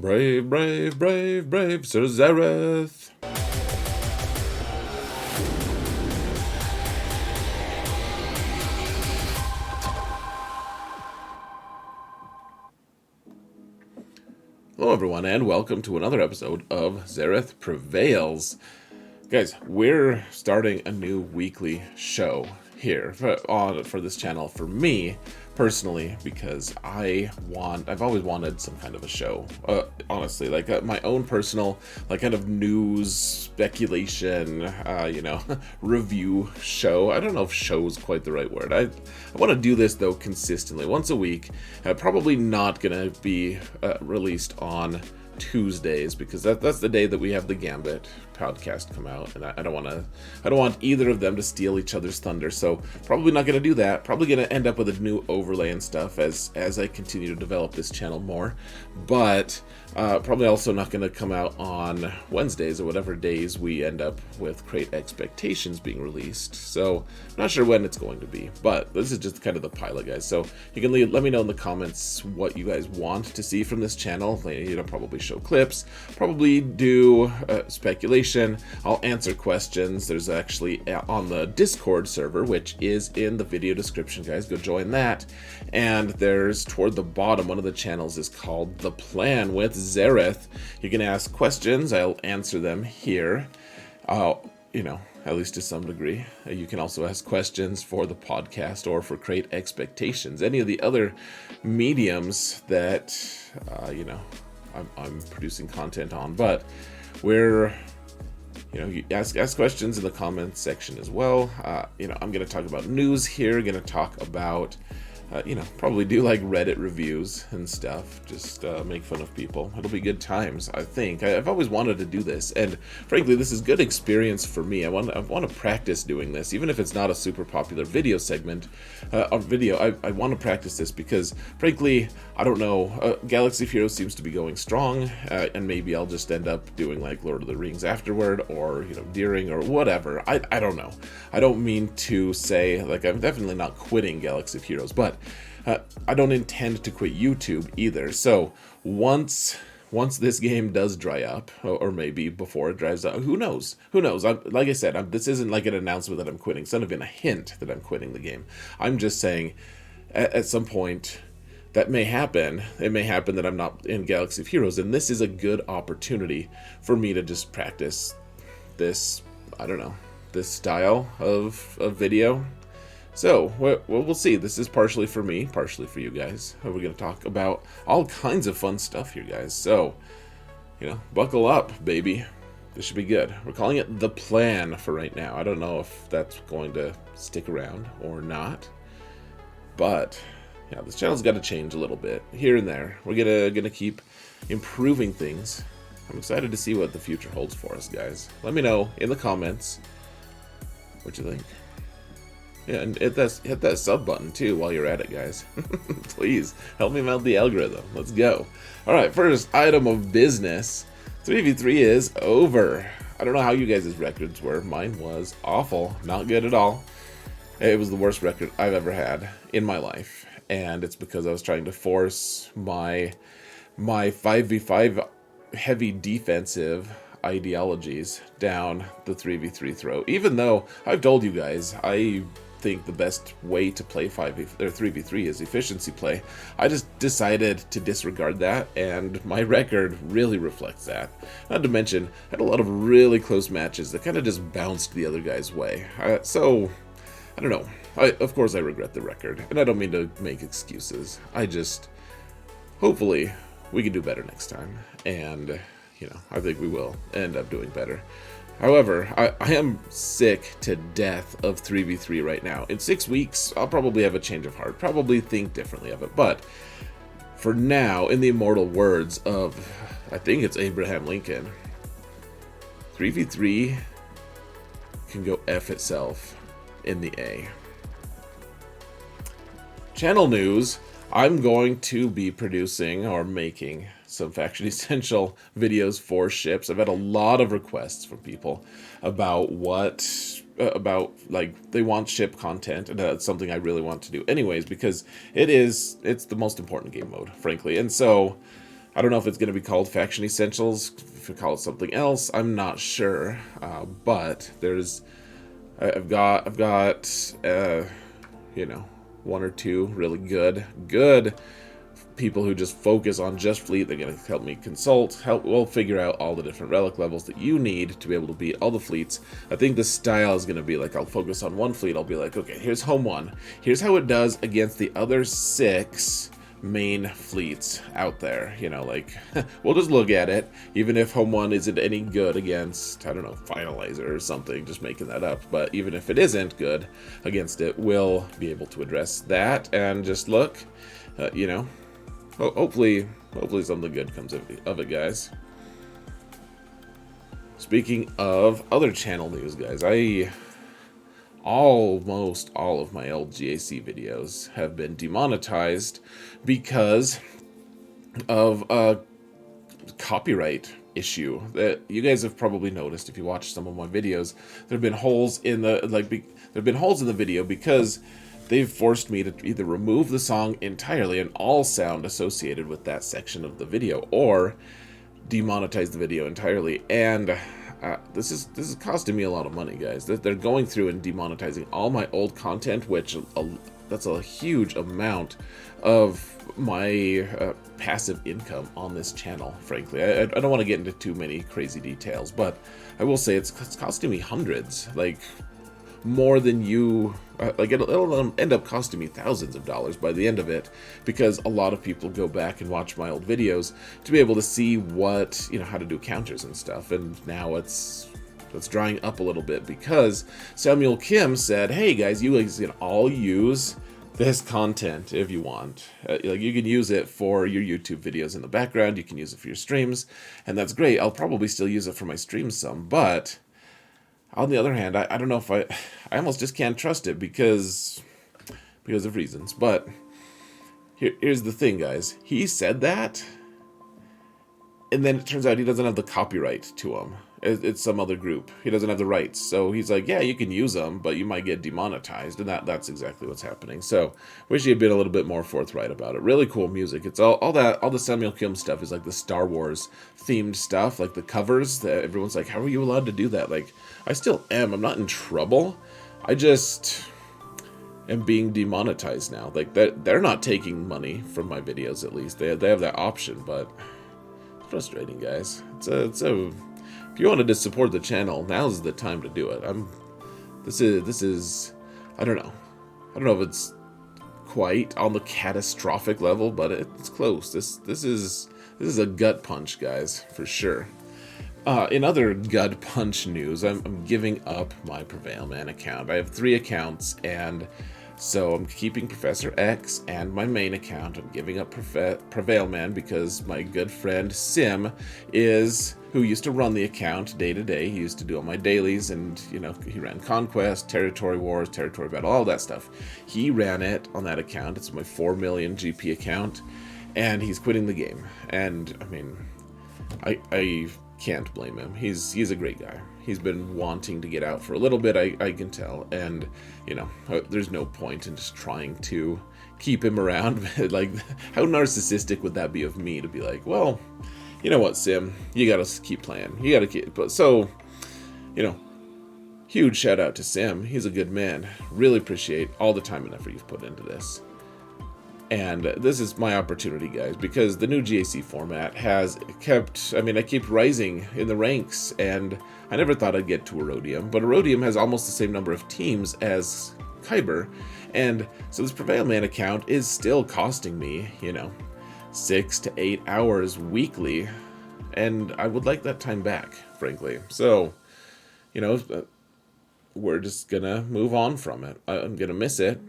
Brave, brave, brave, brave, Sir Zareth. Hello everyone, and welcome to another episode of Zareth Prevails. Guys, we're starting a new weekly show here for this channel for me personally, because I've always wanted some kind of a show, honestly, like my own personal, like, kind of news speculation, review show. I don't know if show is quite the right word. I want to do this though consistently, once a week. Probably not gonna be released on Tuesdays, because that's the day that we have the Gambit podcast come out, and I don't want either of them to steal each other's thunder. So probably not going to do that. Probably going to end up with a new overlay and stuff as I continue to develop this channel more. But probably also not going to come out on Wednesdays or whatever days we end up with Create Expectations being released. So I'm not sure when it's going to be, but this is just kind of the pilot, guys. So you can let me know in the comments what you guys want to see from this channel. Probably show clips, probably do speculation. I'll answer questions. There's actually on the Discord server, which is in the video description, guys. Go join that. And there's toward the bottom, one of the channels is called The Plan with Zareth. You can ask questions. I'll answer them here. At least to some degree. You can also ask questions for the podcast or for Create Expectations. Any of the other mediums that, I'm producing content on. But we're, you ask questions in the comments section as well. I'm going to talk about news here. Going to talk about, probably do like Reddit reviews and stuff. Just make fun of people. It'll be good times, I think. I've always wanted to do this, and frankly, this is good experience for me. I want to practice doing this, even if it's not a super popular video segment or video. I want to practice this because, frankly, I don't know. Galaxy of Heroes seems to be going strong, and maybe I'll just end up doing like Lord of the Rings afterward, or Deering or whatever. I don't know. I don't mean to say, like, I'm definitely not quitting Galaxy of Heroes, but I don't intend to quit YouTube either. So once this game does dry up, or maybe before it dries up, who knows? Like I said, this isn't like an announcement that I'm quitting. It's not even a hint that I'm quitting the game. I'm just saying at some point that may happen. It may happen that I'm not in Galaxy of Heroes, and this is a good opportunity for me to just practice this, this style of video. So, we'll see. This is partially for me, partially for you guys. We're going to talk about all kinds of fun stuff here, guys. So, buckle up, baby. This should be good. We're calling it The Plan for right now. I don't know if that's going to stick around or not. But, yeah, this channel's got to change a little bit here and there. We're gonna keep improving things. I'm excited to see what the future holds for us, guys. Let me know in the comments what you think. Yeah, and hit that sub button too while you're at it, guys. Please help me mount the algorithm. Let's go. All right, first item of business. 3v3 is over. I don't know how you guys' records were. Mine was awful, not good at all. It was the worst record I've ever had in my life, and it's because I was trying to force my 5v5 heavy defensive ideologies down the 3v3 throat. Even though I've told you guys, I think the best way to play 3v3 is efficiency play. I just decided to disregard that, and my record really reflects that. Not to mention, I had a lot of really close matches that kind of just bounced the other guy's way. So, I don't know. Of course I regret the record, and I don't mean to make excuses. Hopefully we can do better next time, and I think we will end up doing better. However, I am sick to death of 3v3 right now. In 6 weeks, I'll probably have a change of heart, probably think differently of it. But for now, in the immortal words of, I think it's Abraham Lincoln, 3v3 can go F itself in the A. Channel news. I'm going to be producing or making some Faction Essential videos for ships. I've had a lot of requests from people about like they want ship content, and that's something I really want to do anyways, because it's the most important game mode, frankly. And so I don't know if it's going to be called Faction Essentials. If you call it something else, I'm not sure. But there's, I've got, you know, one or two really good people who just focus on just fleet. They're going to help me consult, we'll figure out all the different relic levels that you need to be able to beat all the fleets. I think the style is going to be like, I'll focus on one fleet. I'll be like, okay, here's home one. Here's how it does against the other 6 main fleets out there. You know, like, we'll just look at it, even if home one isn't any good against, I don't know, Finalizer or something, just making that up. But even if it isn't good against it, we'll be able to address that and just look, you know, hopefully something good comes of it, guys. Speaking of other channel news, guys, almost all of my old GAC videos have been demonetized because of a copyright issue that you guys have probably noticed if you watch some of my videos. There have been holes in the video because they've forced me to either remove the song entirely and all sound associated with that section of the video, or demonetize the video entirely. And this is costing me a lot of money, guys. They're going through and demonetizing all my old content, which that's a huge amount of my passive income on this channel, frankly. I don't want to get into too many crazy details, but I will say it's costing me hundreds, like more than you, like it'll end up costing me thousands of dollars by the end of it, because a lot of people go back and watch my old videos to be able to see what, you know, how to do counters and stuff. And now it's drying up a little bit because Samuel Kim said, hey guys, you guys can all use this content if you want. Like, you can use it for your YouTube videos in the background, you can use it for your streams, and that's great. I'll probably still use it for my streams some, but on the other hand, I don't know if I almost just can't trust it because of reasons. But here's the thing, guys. He said that, and then it turns out he doesn't have the copyright to them. It's some other group. He doesn't have the rights. So he's like, yeah, you can use them, but you might get demonetized. And that's exactly what's happening. So wish he had been a little bit more forthright about it. Really cool music. It's all the Samuel Kim stuff is like the Star Wars themed stuff, like the covers that everyone's like, how are you allowed to do that? Like, I still am. I'm not in trouble. I just am being demonetized now. Like, they're not taking money from my videos, at least. They have that option, but it's frustrating, guys. If you wanted to support the channel, now's the time to do it. This is I don't know if it's quite on the catastrophic level, but it's close. This is a gut punch, guys, for sure. In other gut punch news, I'm giving up my Prevail Man account. I have 3 accounts, and so I'm keeping Professor X and my main account. I'm giving up Prevail Man because my good friend Sim who used to run the account day to day. He used to do all my dailies, and, you know, he ran Conquest, Territory Wars, Territory Battle, all that stuff. He ran it on that account. It's my 4 million GP account, and he's quitting the game. And, I mean, I can't blame him. He's a great guy. He's been wanting to get out for a little bit, I can tell. And, you know, there's no point in just trying to keep him around. Like, how narcissistic would that be of me to be like, well, you know what, Sim, you gotta keep playing. You gotta keep, but so, you know, huge shout out to Sim. He's a good man. Really appreciate all the time and effort you've put into this. And this is my opportunity, guys, because the new GAC format has kept, I mean, I keep rising in the ranks, and I never thought I'd get to Erodium, but Erodium has almost the same number of teams as Kyber, and so this Prevail Man account is still costing me, you know, 6 to 8 hours weekly, and I would like that time back, frankly. So, you know, we're just gonna move on from it. I'm gonna miss it.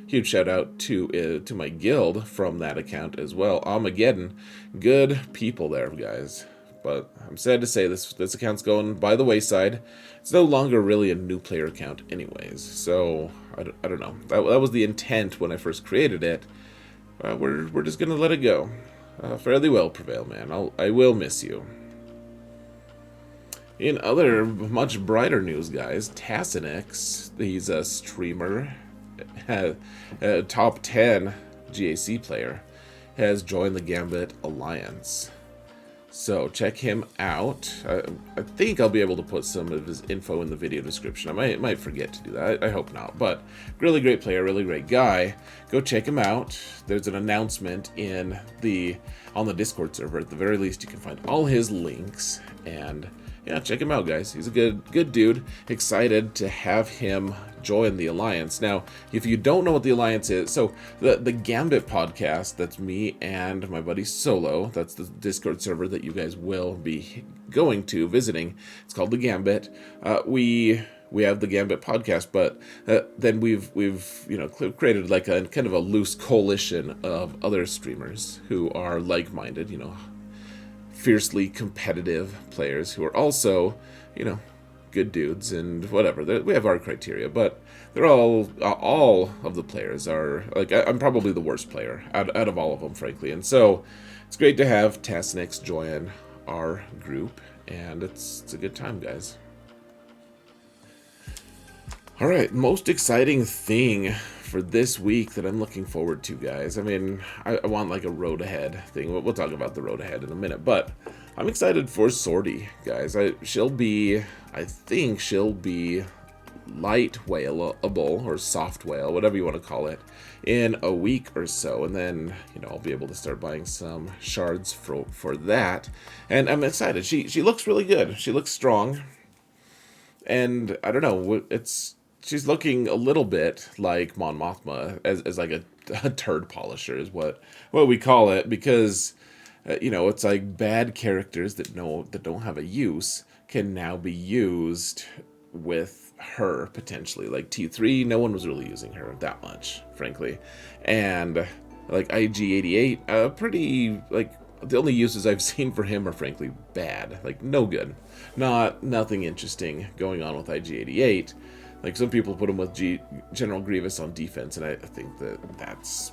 Huge shout out to my guild from that account as well. Armageddon, good people there, guys. But I'm sad to say this account's going by the wayside. It's no longer really a new player account anyways. So I don't know. That was the intent when I first created it. We're just gonna let it go. Fairly well, Prevail Man. I will miss you. In other much brighter news, guys, Tassinix, he's a streamer, top 10 GAC player. has joined the Gambit Alliance. So check him out. I think I'll be able to put some of his info in the video description. I might forget to do that. I hope not. But really great player, really great guy. Go check him out. There's an announcement on the Discord server. At the very least, you can find all his links. And yeah, check him out, guys. He's a good dude. Excited to have him join the Alliance. Now, if you don't know what the Alliance is, so the Gambit podcast, that's me and my buddy Solo. That's the Discord server that you guys will be going to, visiting. It's called the Gambit. We have the Gambit podcast, but then we've created like a kind of a loose coalition of other streamers who are like-minded, fiercely competitive players who are also, good dudes and whatever. We have our criteria, but they're all of the players are like, I'm probably the worst player out of all of them, frankly. And so it's great to have Tasnix join our group, and it's a good time, guys. All right, most exciting thing for this week that I'm looking forward to, guys. I mean, I want like a road ahead thing. We'll talk about the road ahead in a minute, but I'm excited for Sortie, guys. I think she'll be light whaleable or soft whale, whatever you want to call it, in a week or so, and then I'll be able to start buying some shards for that. And I'm excited. She looks really good. She looks strong, and I don't know. She's looking a little bit like Mon Mothma as like a turd polisher is what we call it, because it's like bad characters that don't have a use can now be used with her potentially. Like T3, no one was really using her that much, frankly, and like IG88, pretty like the only uses I've seen for him are frankly bad, like no good, nothing interesting going on with IG88. Like, some people put him with General Grievous on defense, and I think that's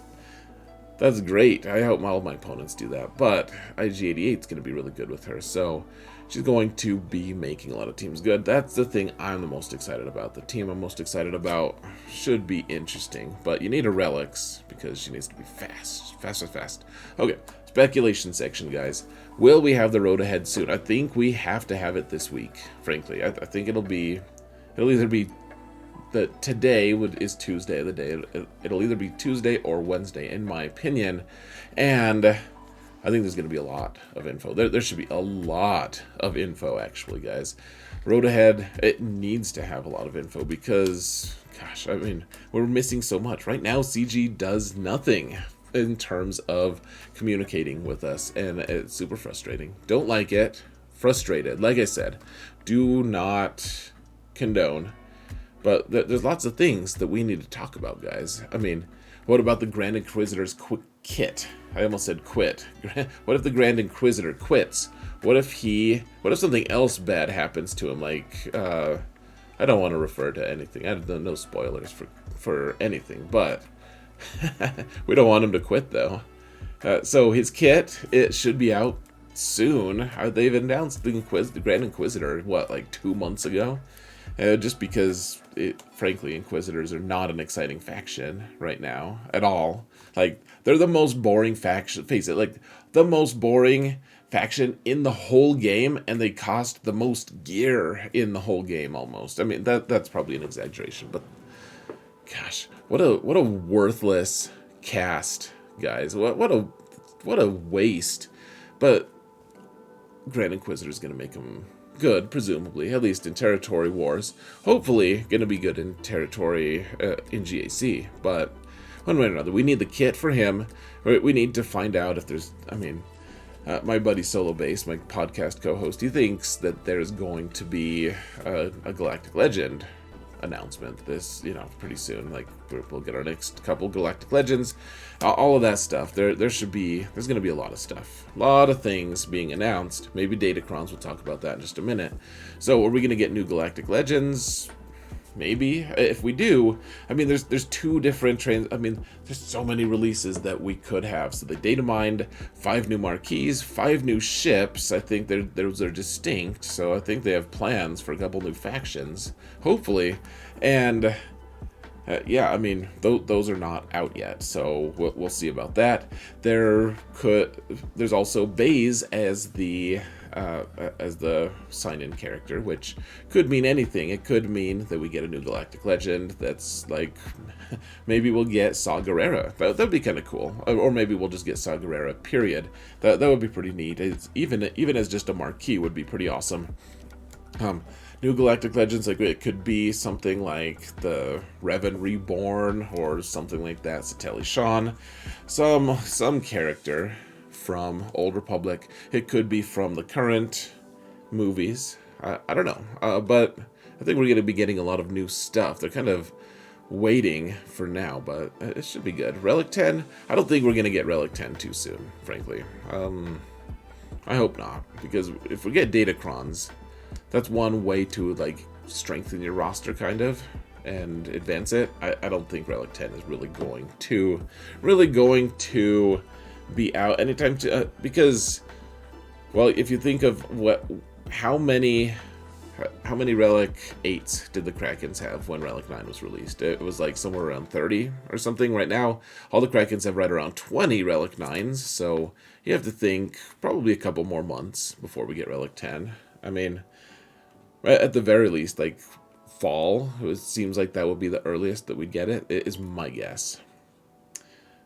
great. I hope all my opponents do that. But IG88 is going to be really good with her, so she's going to be making a lot of teams good. That's the thing I'm the most excited about. The team I'm most excited about should be interesting, but you need a Relics because she needs to be fast. Okay, speculation section, guys. Will we have the road ahead soon? I think we have to have it this week, frankly. I think it'll either be that today is Tuesday, the day it'll either be Tuesday or Wednesday, in my opinion, and I think there's going to be a lot of info. There should be a lot of info, actually, guys. Road ahead, it needs to have a lot of info because, gosh, I mean, we're missing so much. Right now, CG does nothing in terms of communicating with us, and it's super frustrating. Don't like it. Frustrated. Like I said, do not condone. But there's lots of things that we need to talk about, guys. I mean, what about the Grand Inquisitor's kit? I almost said quit. What if the Grand Inquisitor quits? What if something else bad happens to him? Like, I don't want to refer to anything. I don't no spoilers for anything, but we don't want him to quit, though. So his kit, it should be out soon. They've announced the Grand Inquisitor, like 2 months ago? Just because, frankly, Inquisitors are not an exciting faction right now at all. Like, they're the most boring faction. Face it, like, the most boring faction in the whole game, and they cost the most gear in the whole game, almost. I mean, that's probably an exaggeration, but gosh, what a worthless cast, guys. What a waste. But Grand Inquisitor is going to make them good, presumably, at least in territory wars. Hopefully going to be good in territory in GAC, but one way or another, we need the kit for him. We need to find out if there's, my buddy Solo Base, my podcast co-host, he thinks that there's going to be a Galactic Legend announcement this, pretty soon. Like, we'll get our next couple Galactic Legends, all of that stuff. There's going to be a lot of stuff, a lot of things being announced. Maybe Datacrons, we'll talk about that in just a minute. So are we going to get new Galactic Legends? Maybe. If we do, there's two different trains. There's so many releases that we could have. So they data mined 5 new marquees, 5 new ships. I think those are distinct. So I think they have plans for a couple new factions, hopefully. And Yeah, I mean, those are not out yet, so we'll see about that. There's also Baze as the sign-in character, which could mean anything. It could mean that we get a new Galactic Legend that's like, maybe we'll get Saw Gerrera. That'd be kind of cool. Or maybe we'll just get Saw Gerrera, period. That would be pretty neat. Even as just a marquee would be pretty awesome. New Galactic Legends, like it could be something like the Revan Reborn or something like that. Sateli Shan, some character from Old Republic. It could be from the current movies. I don't know, but I think we're going to be getting a lot of new stuff. They're kind of waiting for now, but it should be good. Relic 10, I don't think we're going to get Relic 10 too soon, frankly. I hope not, because if we get Datacrons, that's one way to like strengthen your roster kind of and advance it. I don't think Relic 10 is really going to be out anytime because, well, if you think of how many Relic 8s did the Krakens have when Relic 9 was released? It was like somewhere around 30 or something. Right now, all the Krakens have right around 20 Relic 9s, so you have to think probably a couple more months before we get Relic 10. I mean, at the very least, like fall, it seems like that would be the earliest that we'd get it. It is my guess.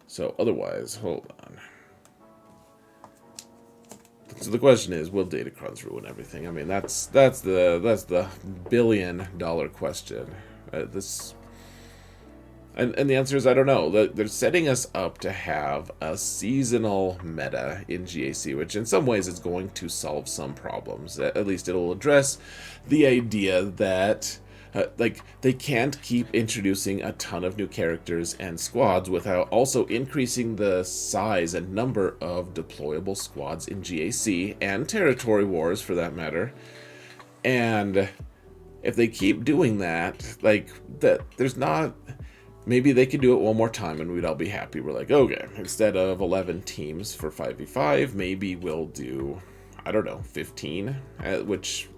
So otherwise, hold on. So the question is, will Datacrons ruin everything? I mean, that's the billion-dollar question. And the answer is I don't know. They're setting us up to have a seasonal meta in GAC, which in some ways is going to solve some problems. At least it'll address the idea that like they can't keep introducing a ton of new characters and squads without also increasing the size and number of deployable squads in GAC and Territory Wars for that matter. And if they keep doing that, like there's not. Maybe they could do it one more time and we'd all be happy. We're like, okay, instead of 11 teams for 5v5, maybe we'll do, I don't know, 15, which,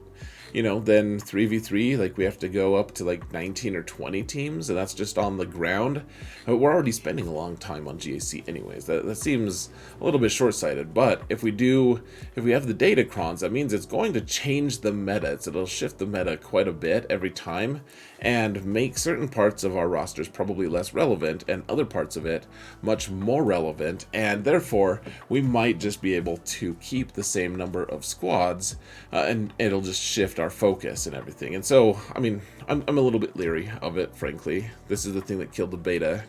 you know, then 3v3, like we have to go up to like 19 or 20 teams, and that's just on the ground. We're already spending a long time on GAC anyways. That seems a little bit short-sighted, but if we have the Datacrons, that means it's going to change the meta. It'll shift the meta quite a bit every time, and make certain parts of our rosters probably less relevant and other parts of it much more relevant, and therefore we might just be able to keep the same number of squads, and it'll just shift our focus and everything. And so, I mean, I'm a little bit leery of it, frankly. This is the thing that killed the beta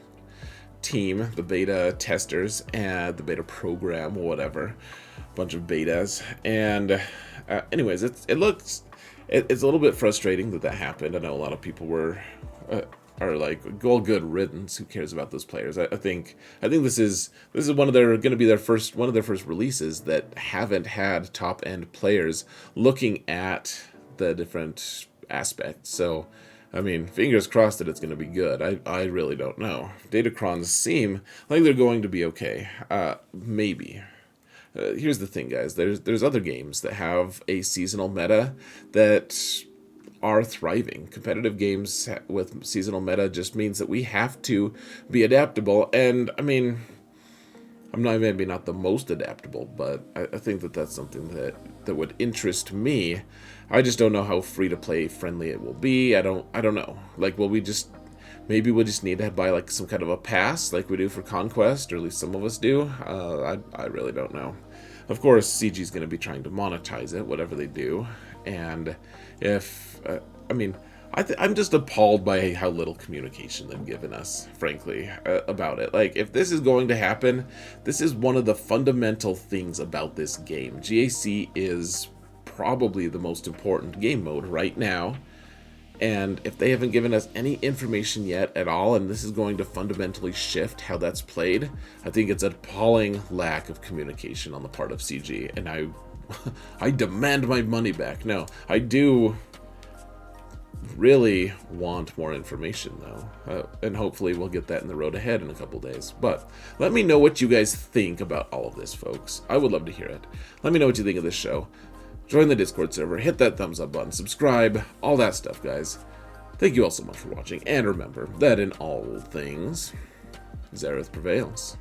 team, the beta testers, and the beta program, whatever. Bunch of betas. And anyways, it's a little bit frustrating that happened. I know a lot of people are like, "Well, good riddance. Who cares about those players?" I think this is one of their first releases that haven't had top end players looking at the different aspects. So, I mean, fingers crossed that it's going to be good. I really don't know. Datacrons seem like they're going to be okay. Maybe. Here's the thing, guys. There's other games that have a seasonal meta that are thriving. Competitive games with seasonal meta just means that we have to be adaptable. And, I mean, I'm maybe not the most adaptable, but I think that's something that would interest me. I just don't know how free-to-play friendly it will be. I don't know. Like, maybe we'll just need to buy like some kind of a pass like we do for Conquest, or at least some of us do. I really don't know. Of course, CG is going to be trying to monetize it, whatever they do. And if, I'm just appalled by how little communication they've given us, frankly, about it. Like, if this is going to happen, this is one of the fundamental things about this game. GAC is probably the most important game mode right now. And if they haven't given us any information yet at all, and this is going to fundamentally shift how that's played, I think it's an appalling lack of communication on the part of CG. And I demand my money back. No, I do really want more information, though. And hopefully we'll get that in the road ahead in a couple days. But let me know what you guys think about all of this, folks. I would love to hear it. Let me know what you think of this show. Join the Discord server, hit that thumbs up button, subscribe, all that stuff, guys. Thank you all so much for watching, and remember that in all things, Xerath prevails.